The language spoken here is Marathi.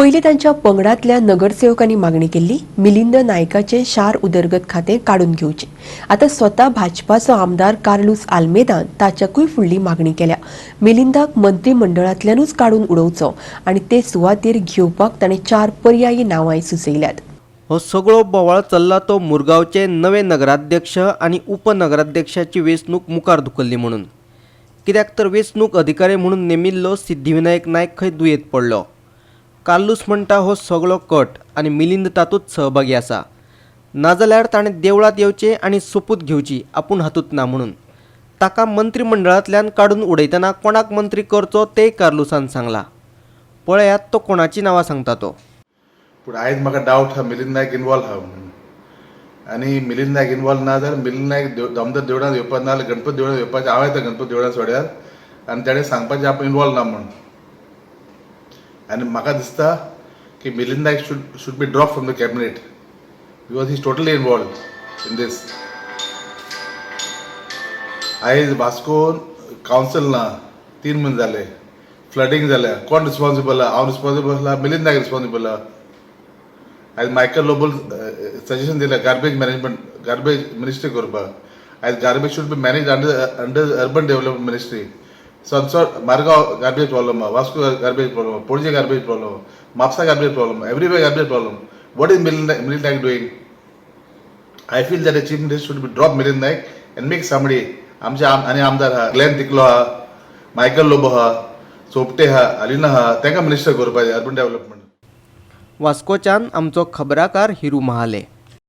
पहिले त्यांच्या पंगडातल्या नगरसेवकांनी मागणी केली मिलिंद नायकाचे शार उदरगत खाते काढून घेवचे। आता स्वतः भाजपाचो आमदार कार्लोस आल्मेदान ताच्याकूय फुडली मागणी केल्या। मिलिंदाक मंत्रिमंडळांतल्यानूच काढून उडोवचो आणि ते सुवातेर घेवपाक ताणें 4 पर्यायी नांवांय सुचयल्यात। हो सगळो बोवाळ चल्ला तो मुरगांवचे नवे नगराध्यक्ष आणि उपनगराध्यक्षाची वेंचणूक मुखार धुकल्ली म्हणून। कित्याक तर वेंचणूक अधिकारी म्हणून नेमिल्लो सिद्धिविनायक नायक खंय दुयेत पडलो। कार्लोस म्हणटा हो सगळो कट आणि मिलिंद तातूंत सहभागी आसा, नाजाल्यार ताणें देवळांत येवचें आनी सोपूत घेवची आपूण हातूंत ना म्हणून। ताका मंत्रिमंडळांतल्यान काडून उडयतना कोणाक मंत्री करचो तेय कार्लोसान सांगला। पळयात तो कोणाची नांवां सांगता तो। पूण आयज म्हाका डावट आहा मिलिंद नायक इनवॉल्व आहा म्हणून। आनी मिलिंद नायक इनवॉल्व ना जाल्यार मिलिंद नायक दामोदर देवळांत येवपाक ना जाल्यार गणपती देवळांत येवपाचें। हांव येता गणपती देवळांत सोड्यार आनी ताणें सांगपाचें आपूण इनवॉल्व ना म्हणून। आनी म्हाका दिसता की मिलिंद नायक should be dropped from the cabinet because he is totally involved in this. आयज वास्कोन कावन्सिल ना 3 म्हयने जाले, फ्लडिंग जाल्या, कोण रिस्पॉन्सिबल आहा? हांव रिस्पॉन्सिबल आहा, मिलिंद नायक रिस्पॉन्सिबल आहा। आयज मायकल लोबोल सजेशन दिलें गार्बेज मॅनेजमेंट, गार्बेज मिनिस्ट्री करपाक। आयज garbage should be manage under urban development ministry. Margao garbage problem आहा, वास्को गार्बेज प्रॉब्लम आहा, पणजे गार्बेज प्रॉब्लम आहा, Mapusa garbage problem, everywhere garbage problem. What is Milind Naik doing? I feel that chief minister should be drop Milind Naik and make somebody. आमचे आनी आमदार आहा, ग्लेन तिकलो आहा, मायकल लोबो आहा, सोपटे आहा, अलिना आहा, तांकां मिनिस्टर करपाचें अर्बन डेव्हलपमेंट। वास्कोच्यान आमचो खबराकार हिरू महाले।